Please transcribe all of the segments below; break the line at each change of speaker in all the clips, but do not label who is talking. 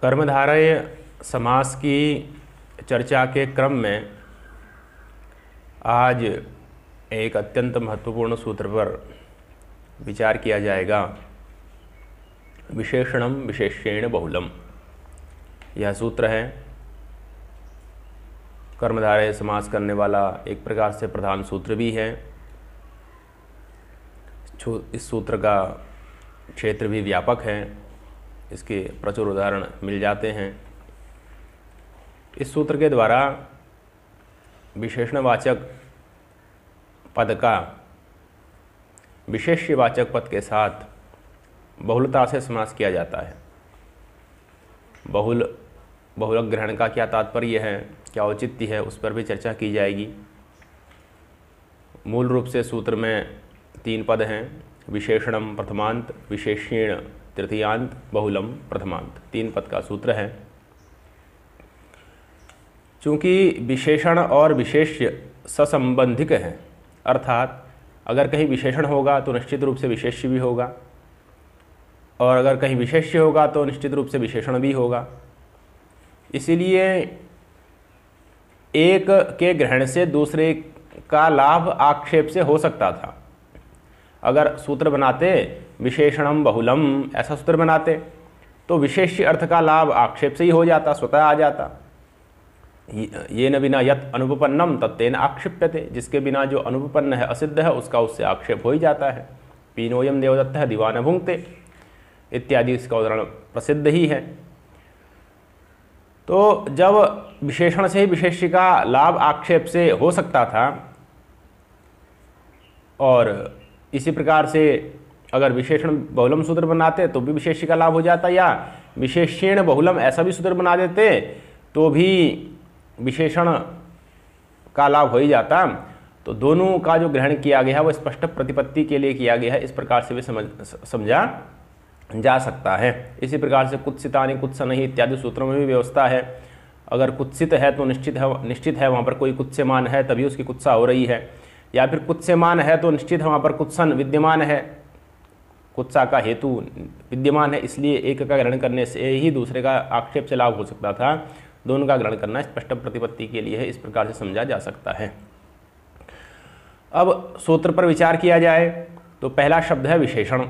कर्मधारय समास की चर्चा के क्रम में आज एक अत्यंत महत्वपूर्ण सूत्र पर विचार किया जाएगा। विशेषणम विशेष्येण बहुलम, यह सूत्र है। कर्मधारय समास करने वाला एक प्रकार से प्रधान सूत्र भी है। इस सूत्र का क्षेत्र भी व्यापक है, इसके प्रचुर उदाहरण मिल जाते हैं। इस सूत्र के द्वारा विशेषणवाचक पद का विशेष्यवाचक पद के साथ बहुलता से समास किया जाता है। बहुलक ग्रहण का क्या तात्पर्य है, क्या औचित्य है, उस पर भी चर्चा की जाएगी। मूल रूप से सूत्र में 3 पद हैं। विशेषणम प्रथमांत, विशेष्येण तृतीयांत, बहुलम प्रथमांत। 3 पद का सूत्र है। चूँकि विशेषण और विशेष्य ससंबंधिक हैं, अर्थात अगर कहीं विशेषण होगा तो निश्चित रूप से विशेष्य भी होगा, और अगर कहीं विशेष्य होगा तो निश्चित रूप से विशेषण भी होगा। इसीलिए एक के ग्रहण से दूसरे का लाभ आक्षेप से हो सकता था। अगर सूत्र बनाते विशेषणम बहुलम, ऐसा सूत्र बनाते तो विशेष्य अर्थ का लाभ आक्षेप से ही हो जाता, स्वतः आ जाता। ये न बिना यत अनुपपन्नम तत्तेन आक्षिप्यते, जिसके बिना जो अनुपपन्न है, असिद्ध है, उसका उससे आक्षेप हो ही जाता है। पीनोयम देवदत्त है दीवान भुंक्ते इत्यादि इसका उदाहरण प्रसिद्ध ही है। तो जब विशेषण से ही विशेष्य का लाभ आक्षेप से हो सकता था, और इसी प्रकार से अगर विशेषण बहुलम सूत्र बनाते तो भी विशेष्य का लाभ हो जाता, या विशेष्येण बहुलम ऐसा भी सूत्र बना देते तो भी विशेषण का लाभ हो ही जाता। तो दोनों का जो ग्रहण किया गया है वो स्पष्ट प्रतिपत्ति के लिए किया गया है, इस प्रकार से भी समझा जा सकता है। इसी प्रकार से कुत्सितानि कुत्सनहि इत्यादि सूत्रों में भी व्यवस्था है। अगर कुत्सित है तो निश्चित है वहाँ पर कोई कुत्स्यमान है, तभी उसकी कुत्सा हो रही है, या फिर कुत्स्यमान है तो निश्चित है वहाँ पर कुत्सन विद्यमान है, कुत्सा का हेतु विद्यमान है। इसलिए एक का ग्रहण करने से ही दूसरे का आक्षेप से लाभ हो सकता था। दोनों का ग्रहण करना स्पष्ट प्रतिपत्ति के लिए है, इस प्रकार से समझा जा सकता है। अब सूत्र पर विचार किया जाए तो पहला शब्द है विशेषण।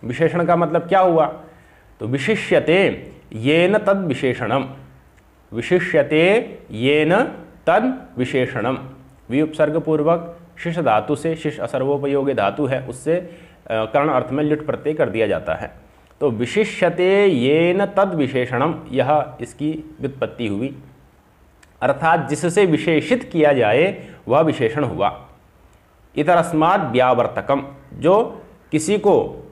विशेषण का मतलब क्या हुआ? तो विशिष्यते येन तद विशेषणम, विशिष्यते येन तद विशेषणम। विउपसर्ग पूर्वक शिष धातु से, शिष असर्वोपयोगी धातु है, उससे कर्ण अर्थ में लिट प्रत्यय कर दिया जाता है। तो विशिष्यते येन तद विशेषणम, यह इसकी व्युत्पत्ति हुई, अर्थात जिससे विशेषित किया जाए वह विशेषण हुआ। इतरस्मात् व्यावर्तकम, जो किसी को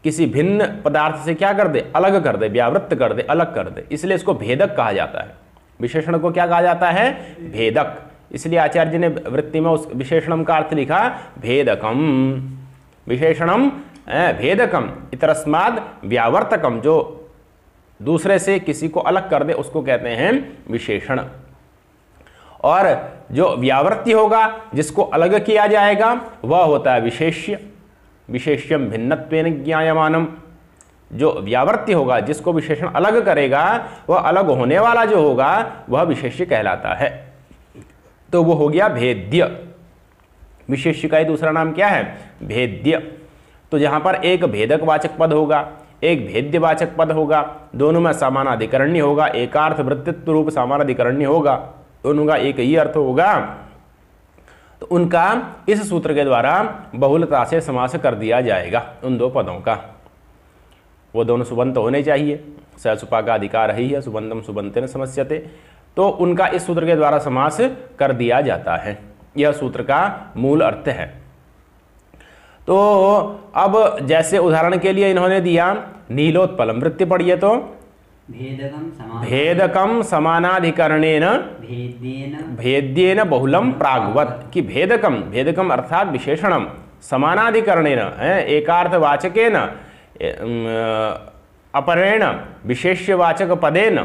किसी भिन्न पदार्थ से क्या कर दे, अलग कर दे, व्यावृत्त कर दे, अलग कर दे, इसलिए इसको भेदक कहा जाता है। विशेषण को क्या कहा जाता है? भेदक। इसलिए आचार्य जी ने वृत्ति में उस विशेषणम का अर्थ लिखा भेदकम। विशेषणम भेदकम इतरस्माद् व्यावर्तकम, जो दूसरे से किसी को अलग कर दे उसको कहते हैं विशेषण। और जो व्यावृत्ति होगा, जिसको अलग किया जाएगा, वह होता है विशेष्य। विशेष्यम भिन्नत्वेन ज्ञायमानम, जो व्यावृत्ति होगा, जिसको विशेषण अलग करेगा, वह अलग होने वाला जो होगा वह विशेष्य कहलाता है। तो वो हो गया भेद्य। विशेष्य का ही दूसरा नाम क्या है? भेद्य। तो जहां पर एक भेदकवाचक पद होगा, एक भेद्यवाचक पद होगा, दोनों में समानाधिकरण्य होगा, एकार्थ वृत्तित्व रूप समानाधिकरण्य होगा, दोनों का एक ही अर्थ होगा, तो उनका इस सूत्र के द्वारा बहुलता से समास कर दिया जाएगा। उन 2 पदों का वो दोनों सुबंत होने चाहिए। ससुपा का अधिकार ही है, सुबंतम सुबंतेन समस्यते, तो उनका इस सूत्र के द्वारा समास कर दिया जाता है। यह सूत्र का मूल अर्थ है। तो अब जैसे उदाहरण के लिए इन्होंने दिया नीलोत्पलम, वृत्ति पढ़िए तो भेदकम समानाधिकरणेन भेद्येन बहुलम प्राग्वत, कि भेदकम, भेदकम अर्थात विशेषणम, समानाधिकरणेन एकार्थवाचकेन अपरेण विशेष्यवाचक पदेन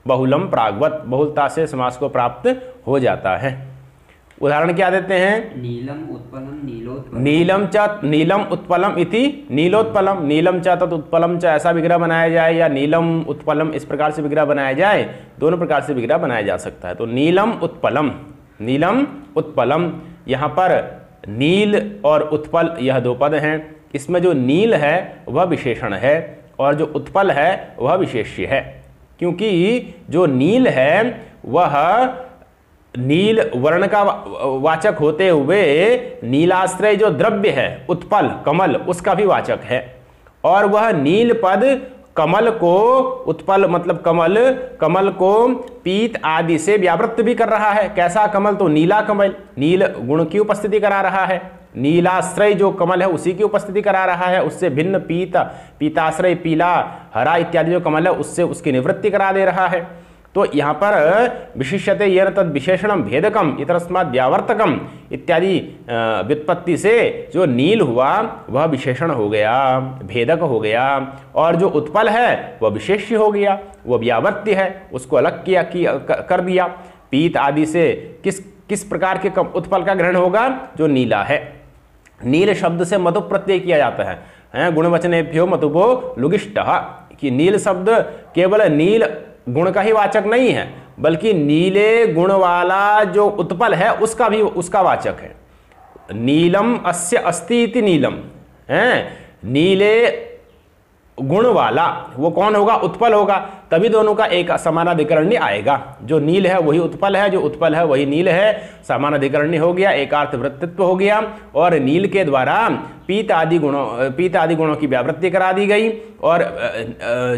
बहुलम प्राग्वत, बहुलता से समास को प्राप्त हो जाता है। उदाहरण क्या देते हैं?
नीलम उत्पलम नीलोत्पलम।
नीलम उत्पलम इति नीलोत्पलम, नीलम च तत् उत्पलम च, ऐसा विग्रह बनाया जाए या नीलम उत्पलम इस प्रकार से विग्रह बनाया जाए, दोनों प्रकार से विग्रह बनाया जा सकता है। तो नीलम उत्पलम, यहाँ पर नील और उत्पल यह दो पद हैं। इसमें जो नील है वह विशेषण है और जो उत्पल है वह विशेष्य है, क्योंकि जो नील है वह नील वर्ण का वाचक होते हुए नीलाश्रय जो द्रव्य है उत्पल कमल उसका भी वाचक है, और वह नील पद कमल को, उत्पल मतलब कमल को पीत आदि से व्यावृत्त भी कर रहा है। कैसा कमल? तो नीला कमल, नील गुण की उपस्थिति करा रहा है। नीलाश्रय जो कमल है उसी की उपस्थिति करा रहा है, उससे भिन्न पीताश्रय पीला हरा इत्यादि जो कमल है उससे उसकी निवृत्ति करा दे रहा है। तो यहाँ पर विशिष्यते येन तद विशेषणम भेदकम इतरस्मात् व्यावर्तकम इत्यादि व्युत्पत्ति से जो नील हुआ वह विशेषण हो गया, भेदक हो गया, और जो उत्पल है वह विशेष्य हो गया, वह व्यावर्त्य है, उसको अलग कर दिया। पीत आदि से किस प्रकार के उत्पल का ग्रहण होगा? जो नीला है। नील शब्द से मतु प्रत्यय किया जाता है, गुणवचनेभ्यो मतुपो लुगिष्टः, कि नील शब्द केवल नील गुण का ही वाचक नहीं है, बल्कि नीले गुण वाला जो उत्पल है उसका वाचक है। नीलम अस्य अस्ति इति नीलम है, नीले गुण वाला वो कौन होगा? उत्पल होगा, तभी दोनों का एक समानाधिकरण्य आएगा। जो नील है वही उत्पल है, जो उत्पल है वही नील है, समानाधिकरण्य हो गया, एकार्थ वृत्तित्व हो गया, और नील के द्वारा पीत आदि गुणों की व्यावृत्ति करा दी गई, और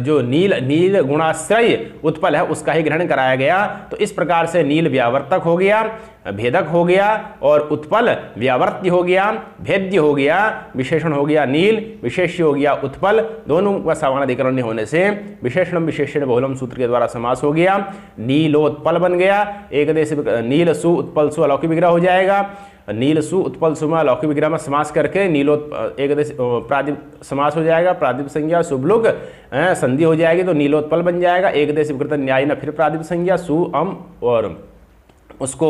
जो नील गुणाश्रय उत्पल है उसका ही ग्रहण कराया गया। तो इस प्रकार से नील व्यावर्तक हो गया, भेदक हो गया, और उत्पल व्यावर्त्य हो गया, भेद्य हो गया, विशेषण हो गया नील, विशेष्य हो गया उत्पल। दोनों का समानाधिकरण्य होने से विशेषणम विशेषण बहुलम सूत्र के द्वारा समास हो गया, नीलोत्पल बन गया। एक देश नील सु उत्पल सु अलौकिक विग्रह हो जाएगा। नील सु उत्पल सु में अलौकिक विग्रह में समास करके एक देश प्रादिप समास हो जाएगा, प्रादिप संज्ञा शुभलुक संधि हो जाएगी तो नीलोत्पल बन जाएगा। एक देश विकृत न्याय न फिर प्रादिप संज्ञा सु अम और उसको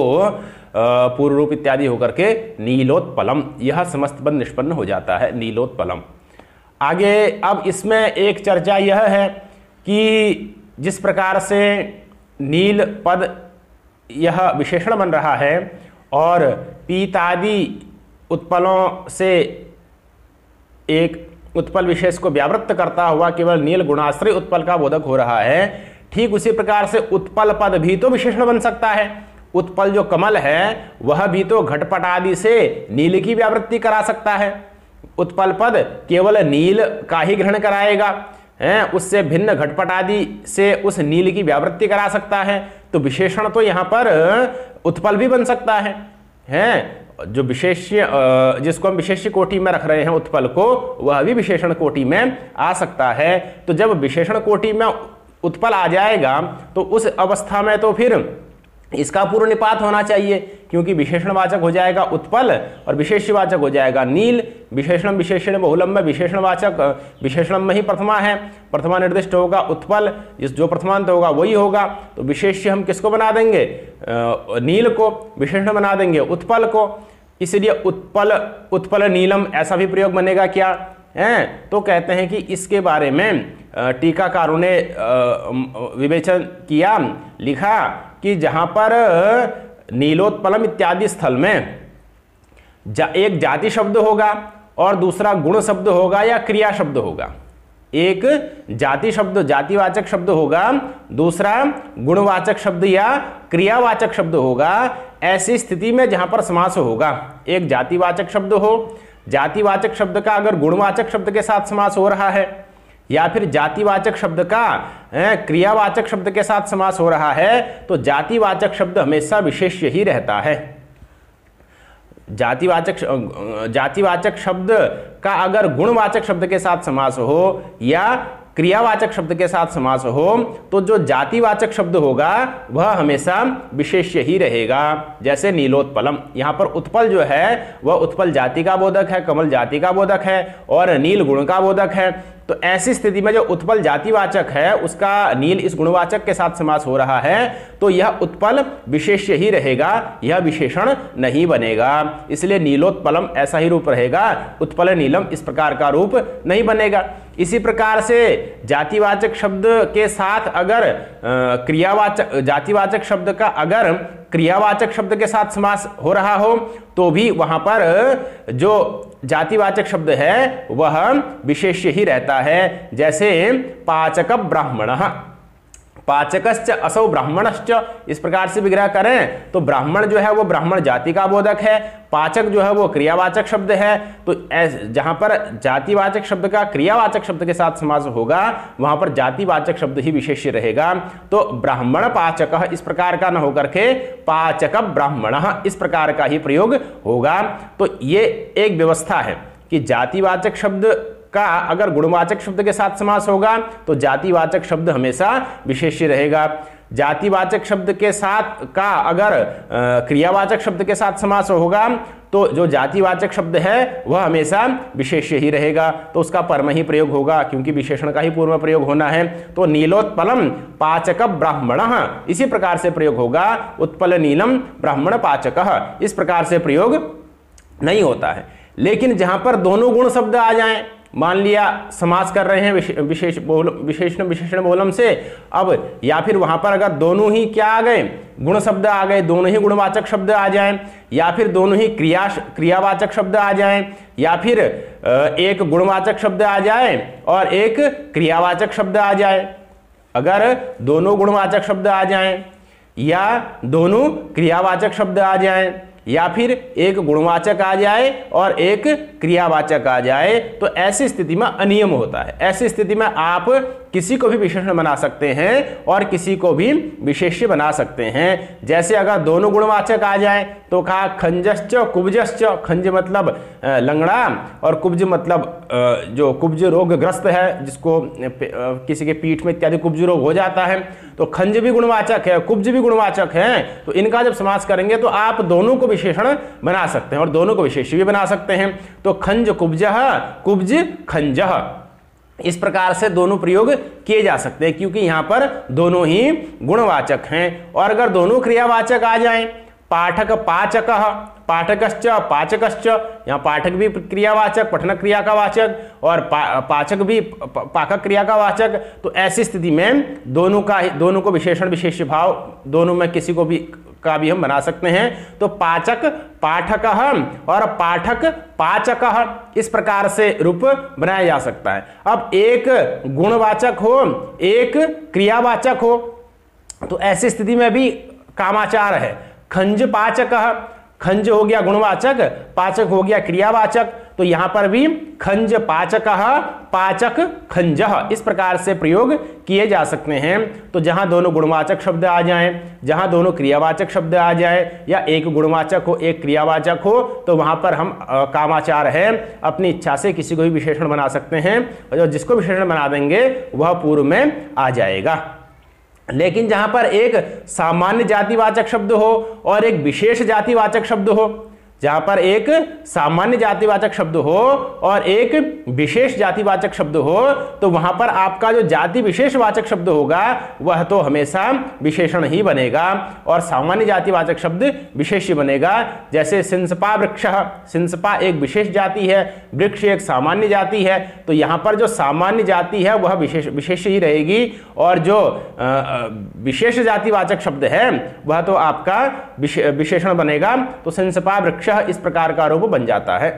पूर्व रूप इत्यादि होकर के नीलोत्पलम, यह समस्त पद निष्पन्न हो जाता है, नीलोत्पलम। आगे अब इसमें एक चर्चा यह है कि जिस प्रकार से नील पद यह विशेषण बन रहा है और पीतादि उत्पलों से एक उत्पल विशेष को व्यावृत्त करता हुआ केवल नील गुणाश्रय उत्पल का बोधक हो रहा है, ठीक उसी प्रकार से उत्पल पद भी तो विशेषण बन सकता है। उत्पल जो कमल है वह भी तो घटपट आदि से नील की व्यावृत्ति करा सकता है। उत्पल पद केवल नील का ही ग्रहण कराएगा, उससे भिन्न घटपट आदि से उस नील की व्यावृत्ति करा सकता है। तो विशेषण तो यहाँ पर उत्पल भी बन सकता है, जो विशेष्य जिसको हम विशेष्य कोटि में रख रहे हैं उत्पल को, वह भी विशेषण कोटि में आ सकता है। तो जब विशेषण कोटि में उत्पल आ जाएगा तो उस अवस्था में तो फिर इसका पूर्व निपात होना चाहिए, क्योंकि विशेषणवाचक हो जाएगा उत्पल और विशेष्यवाचक हो जाएगा नील। विशेषण विशेषण बहुलम में विशेषणवाचक विशेषण में ही प्रथमा है, प्रथमा निर्दिष्ट होगा उत्पल, जो प्रथमांत होगा वही होगा। तो विशेष्य हम किसको बना देंगे? नील को। विशेषण बना देंगे उत्पल को, इसलिए उत्पल नीलम ऐसा भी प्रयोग बनेगा क्या है? तो कहते हैं कि इसके बारे में टीकाकारों ने विवेचन किया, लिखा कि जहां पर नीलोत्पलम इत्यादि स्थल में एक जाति शब्द होगा और दूसरा गुण शब्द होगा या क्रिया शब्द होगा। एक जाति शब्द जातिवाचक शब्द होगा, दूसरा गुणवाचक शब्द या क्रियावाचक शब्द होगा। ऐसी स्थिति में जहां पर समास होगा, एक जातिवाचक शब्द हो, जातिवाचक शब्द का अगर गुणवाचक शब्द के साथ समास हो रहा है, या फिर जातिवाचक शब्द का क्रियावाचक शब्द के साथ समास हो रहा है, तो जातिवाचक शब्द हमेशा विशेष्य ही रहता है। जातिवाचक शब्द का अगर गुणवाचक शब्द के साथ समास हो या क्रियावाचक शब्द के साथ समास हो, तो जो जातिवाचक शब्द होगा वह हमेशा विशेष्य ही रहेगा। जैसे नीलोत्पलम, यहाँ पर उत्पल जो है वह उत्पल जाति का बोधक है, कमल जाति का बोधक है और नील गुण का बोधक है। तो ऐसी स्थिति में जो उत्पल जातिवाचक है उसका नील इस गुणवाचक के साथ समास हो रहा है तो यह उत्पल विशेष्य ही रहेगा, यह विशेषण नहीं बनेगा। इसलिए नीलोत्पलम ऐसा ही रूप रहेगा, उत्पल नीलम इस प्रकार का रूप नहीं बनेगा। इसी प्रकार से जातिवाचक शब्द के साथ अगर क्रियावाचक जातिवाचक शब्द का अगर क्रियावाचक शब्द के साथ समास हो रहा हो तो भी वहां पर जो जातिवाचक शब्द है वह विशेष्य ही रहता है। जैसे पाचक ब्राह्मणः, पाचकश्च असौ ब्राह्मणश्च, इस प्रकार से विग्रह करें तो ब्राह्मण जो है वो ब्राह्मण जाति का बोधक है, पाचक जो है वो क्रियावाचक शब्द है। तो जहां पर जातिवाचक शब्द का क्रियावाचक शब्द के साथ समास होगा वहां पर जातिवाचक शब्द ही विशेष्य रहेगा। तो ब्राह्मण पाचकः इस प्रकार का न होकर के पाचक ब्राह्मणः इस प्रकार का ही प्रयोग होगा। तो ये एक व्यवस्था है कि जातिवाचक शब्द का अगर गुणवाचक शब्द के साथ समास होगा तो जातिवाचक शब्द हमेशा विशेष्य रहेगा। जातिवाचक शब्द के साथ का अगर क्रियावाचक शब्द के साथ समास होगा तो जो जातिवाचक शब्द है वह हमेशा विशेष्य ही रहेगा, तो उसका परम ही प्रयोग होगा क्योंकि विशेषण का ही पूर्व प्रयोग होना है। तो नीलोत्पलम पाचक ब्राह्मणः इसी प्रकार से प्रयोग होगा, उत्पल नीलम ब्राह्मण पाचकः इस प्रकार से प्रयोग नहीं होता है। लेकिन जहां पर दोनों गुण शब्द आ जाएं, मान लिया समास कर रहे हैं विशेषण विशेषण बहुलम से, अब या फिर वहां पर अगर दोनों ही क्या आ गए, गुण शब्द आ गए, दोनों ही गुणवाचक शब्द आ जाएं, या फिर दोनों ही क्रियावाचक शब्द आ जाएं, या फिर एक गुणवाचक शब्द आ जाए और एक क्रियावाचक शब्द आ जाए। अगर दोनों गुणवाचक शब्द आ जाएं या दोनों क्रियावाचक शब्द आ जाएं या फिर एक गुणवाचक आ जाए और एक क्रियावाचक आ जाए तो ऐसी स्थिति में अनियम होता है। ऐसी स्थिति में आप किसी को भी विशेषण बना सकते हैं और किसी को भी विशेष्य बना सकते हैं। जैसे अगर दोनों गुणवाचक आ जाए तो कहा खंजश्च कुब्जश्च, खंज मतलब लंगड़ा और कुब्ज मतलब जो कुब्ज रोगग्रस्त है, जिसको किसी के पीठ में इत्यादि कुब्ज रोग हो जाता है, तो खंज भी गुणवाचक है, कुब्ज भी गुणवाचक है। तो इनका जब समास करेंगे तो आप दोनों को विशेषण बना सकते हैं और दोनों को विशेष्य भी बना सकते हैं। तो खंज कुब्जः, कुब्ज खंजः, इस प्रकार से दोनों प्रयोग किए जा सकते हैं क्योंकि यहां पर दोनों ही गुणवाचक हैं। और अगर दोनों क्रियावाचक आ जाएं, पाठक पाचकः, पाठकश्च पाचकश्च, यहाँ पाठक भी क्रियावाचक पठन क्रिया का वाचक और पाचक भी पाकक क्रिया का वाचक, तो ऐसी स्थिति में दोनों को विशेषण विशेष्य भाव दोनों में किसी को भी का भी हम बना सकते हैं। तो पाचक पाठकः और पाठक पाचकः इस प्रकार से रूप बनाया जा सकता है। अब एक गुणवाचक हो एक क्रियावाचक हो तो ऐसी स्थिति में भी कामाचार है। खंज पाचकः, खंज हो गया गुणवाचक, पाचक हो गया क्रियावाचक, तो यहां पर भी खंज पाचकः पाचक खंजः इस प्रकार से प्रयोग किए जा सकते हैं। तो जहां दोनों गुणवाचक शब्द आ जाएं, जहां दोनों क्रियावाचक शब्द आ जाए या एक गुणवाचक हो एक क्रियावाचक हो तो वहां पर हम कामाचार है अपनी इच्छा से किसी को भी विशेषण बना सकते हैं और जिसको विशेषण बना देंगे वह पूर्व में आ जाएगा। लेकिन जहां पर एक सामान्य जातिवाचक शब्द हो और एक विशेष जातिवाचक शब्द हो, जहां पर एक सामान्य जातिवाचक शब्द हो और एक विशेष जातिवाचक शब्द हो तो वहां पर आपका जो जाति विशेषवाचक शब्द होगा वह तो हमेशा विशेषण ही बनेगा और सामान्य जातिवाचक शब्द विशेष्य बनेगा। जैसे सिंसपा वृक्षः, सिंसपा एक विशेष जाति है, वृक्ष एक सामान्य जाति है, तो यहां पर जो सामान्य जाति है वह विशेष ही रहेगी और जो विशेष जातिवाचक शब्द है वह तो आपका विशेषण बनेगा। तो सिंसपा वृक्ष इस प्रकार का रूप बन जाता है।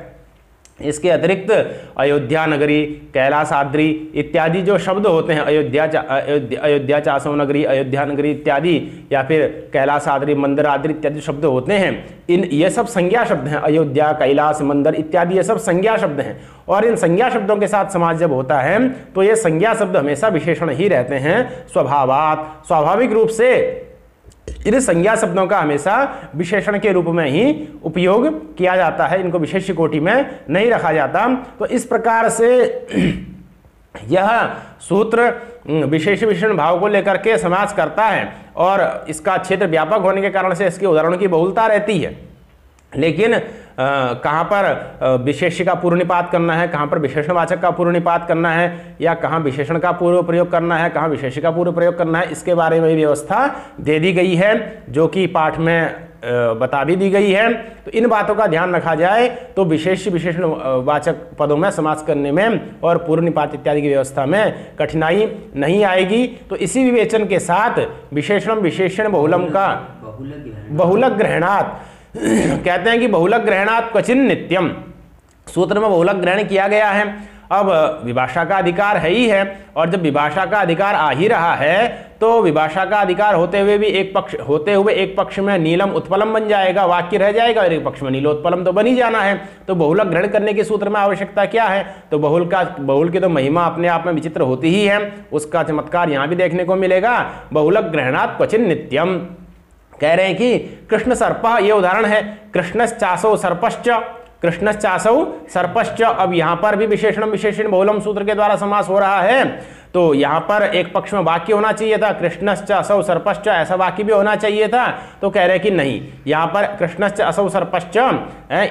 इसके अतिरिक्त अयोध्या नगरी, कैलासाद्रि इत्यादि जो शब्द होते हैं, अयोध्या चासव नगरी, अयोध्या नगरी इत्यादि या फिर कैलासाद्रि मंदिराद्रि इत्यादि शब्द होते हैं, ये सब संज्ञा शब्द हैं। अयोध्या कैलाश मंदिर इत्यादि ये सब संज्ञा शब्द हैं और इन संज्ञा शब्दों के साथ समास जब होता है तो ये संज्ञा शब्द हमेशा विशेषण ही रहते हैं स्वभावात, स्वाभाविक रूप से इन संज्ञा शब्दों का हमेशा विशेषण के रूप में ही उपयोग किया जाता है, इनको विशेष्य कोटि में नहीं रखा जाता। तो इस प्रकार से यह सूत्र विशेष विशेषण भाव को लेकर के समास करता है और इसका क्षेत्र व्यापक होने के कारण से इसके उदाहरणों की बहुलता रहती है। लेकिन कहाँ पर विशेष्य का पूर्व निपात करना है, कहाँ पर विशेषणवाचक का पूर्व निपात करना है, या कहाँ विशेषण का पूर्व प्रयोग करना है, कहाँ विशेष्य का पूर्व प्रयोग करना है, इसके बारे में व्यवस्था दे दी गई है, जो कि पाठ में बता भी दी गई है। तो इन बातों का ध्यान रखा जाए तो विशेष्य विशेषण वाचक पदों में समास करने में और पूर्व निपात इत्यादि की व्यवस्था में कठिनाई नहीं आएगी। तो इसी विवेचन के साथ विशेषणम विशेषण बहुलम का बहुलक ग्रहणात् कहते हैं कि बहुलक ग्रहणात् क्वचिन नित्यम, सूत्र में बहुलक ग्रहण किया गया है। अब विभाषा का अधिकार है ही है, और जब विभाषा का अधिकार आ ही रहा है तो विभाषा का अधिकार होते हुए भी एक पक्ष में नीलम उत्पलम बन जाएगा, वाक्य रह जाएगा, और एक पक्ष में नीलोत्पलम तो बन ही जाना है। तो बहुलक ग्रहण करने के सूत्र में आवश्यकता क्या है? तो बहुल की तो महिमा अपने आप में विचित्र होती ही है, उसका चमत्कार यहाँ भी देखने को मिलेगा। बहुलक ग्रहणात् क्वचिन नित्यम कह रहे हैं कि कृष्ण सर्प, ये उदाहरण है, कृष्णश्चासौ सर्पश्च, कृष्णश्चासौ सर्पश्च। अब यहाँ पर भी विशेषणम विशेषण बहुलम सूत्र के द्वारा समास हो रहा है। तो यहाँ पर एक पक्ष में वाक्य होना चाहिए था, कृष्णश्च असौ सर्पश्च, ऐसा वाक्य भी होना चाहिए था। तो कह रहे कि नहीं, यहाँ पर कृष्णश्च असौ सर्पश्च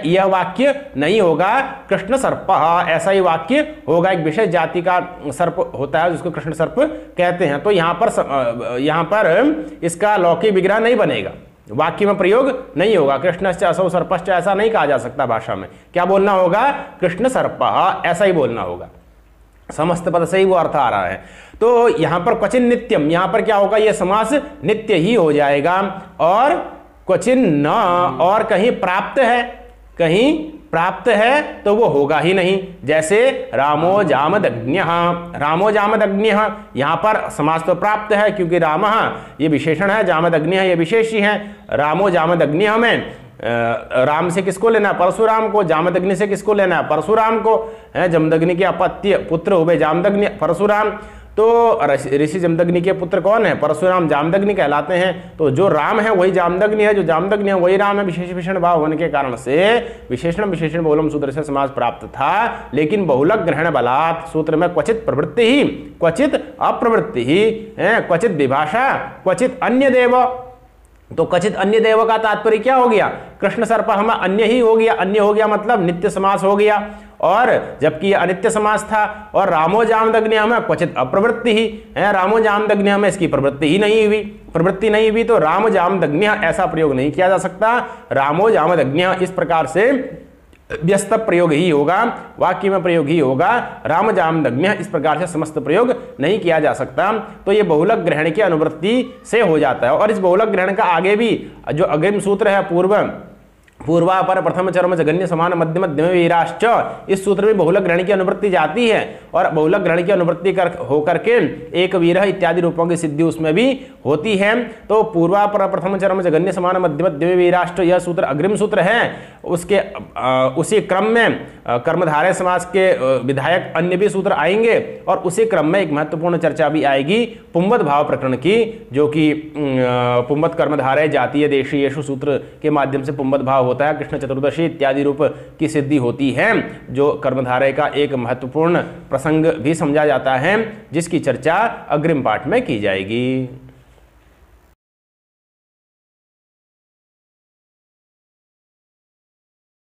यह वाक्य नहीं होगा, कृष्ण सर्प ऐसा ही वाक्य होगा। एक विशेष जाति का सर्प होता है जिसको कृष्ण सर्प कहते हैं। तो यहाँ पर इसका लौकिक विग्रह नहीं बनेगा, वाक्य में प्रयोग नहीं होगा। कृष्णश्च असौ सर्पश्च ऐसा नहीं कहा जा सकता भाषा में। क्या बोलना होगा? कृष्ण सर्प, ऐसा ही बोलना होगा। समस्त पद से ही वो अर्थ आ रहा है। तो यहां पर क्वचिन नित्यम, यहां पर क्या होगा? यह समास नित्य ही हो जाएगा। और क्वचिन न, और कहीं प्राप्त है तो वो होगा ही नहीं। जैसे रामो जामदग्न्यः, रामो जामदग्न्यः, यहां पर समास तो प्राप्त है क्योंकि राम ये विशेषण है, जामदग्न्यः ये विशेषी है। रामो जामदग्न्यः में राम से किसको लेना है? परशुराम को। जामदग्नि से किसको लेना है? परशुराम को। जमदग्नि के अपत्य पुत्र हुए जामदग्नि परशुराम। तो ऋषि जमदग्नि के पुत्र कौन है? परशुराम जामदग्नि कहलाते हैं। तो जो राम है वही जामदग्नि है, जो जामदग्नि है वही राम है। विशेष विशेषण भाव होने के कारण से विशेषण विशेषण बहुलम सूत्र से समास प्राप्त था। लेकिन बहुलक ग्रहण बलात् सूत्र में क्वचित प्रवृत्ति ही, क्वचित अप्रवृत्ति ही, क्वचित विभाषा, क्वचित अन्य देव। तो क्वचित अन्य देव का तात्पर्य क्या हो गया? कृष्ण सर्प हमें अन्य ही हो गया। अन्य हो गया मतलब नित्य समास हो गया, और जबकि अनित्य समास था। और रामो जामदग्नि हमें क्वचित अप्रवृत्ति ही है, रामो जामदग्नि हमें इसकी प्रवृत्ति ही नहीं हुई, प्रवृत्ति नहीं हुई। तो राम जामदग्नि ऐसा प्रयोग नहीं किया जा सकता। रामो जामदग्नि इस प्रकार से व्यस्त प्रयोग ही होगा, वाक्य में प्रयोग ही होगा। राम जामदग्न्यः इस प्रकार से समस्त प्रयोग नहीं किया जा सकता। तो ये बहुलक ग्रहण की अनुवृत्ति से हो जाता है। और इस बहुलक ग्रहण का आगे भी जो अग्रिम सूत्र है, पूर्वापर प्रथम चरम जगन्य समान मध्य मध्यम वीराश्च, इस सूत्र में बहुलक ग्रहण की अनुवृत्ति जाती है। और बहुलक ग्रहण की अनुवृत्ति होकर के एक वीरह इत्यादि रूपों की सिद्धि उसमें भी होती है। तो पूर्वापर प्रथम चरम जगन्य समान मध्य मध्यम वीराश्च यह सूत्र अग्रिम सूत्र है। उसके उसी क्रम में कर्मधारय समास के विधायक अन्य भी सूत्र आएंगे, और उसी क्रम में एक महत्वपूर्ण चर्चा भी आएगी पुंवद भाव प्रकरण की, जो कि पुंवद कर्मधारय जातीय देशीयेषु सूत्र के माध्यम से पुंवद भाव होता है। कृष्ण चतुर्दशी इत्यादि रूप की सिद्धि होती है, जो कर्मधारय का एक महत्वपूर्ण प्रसंग भी समझा जाता है, जिसकी चर्चा अग्रिम पाठ में की जाएगी।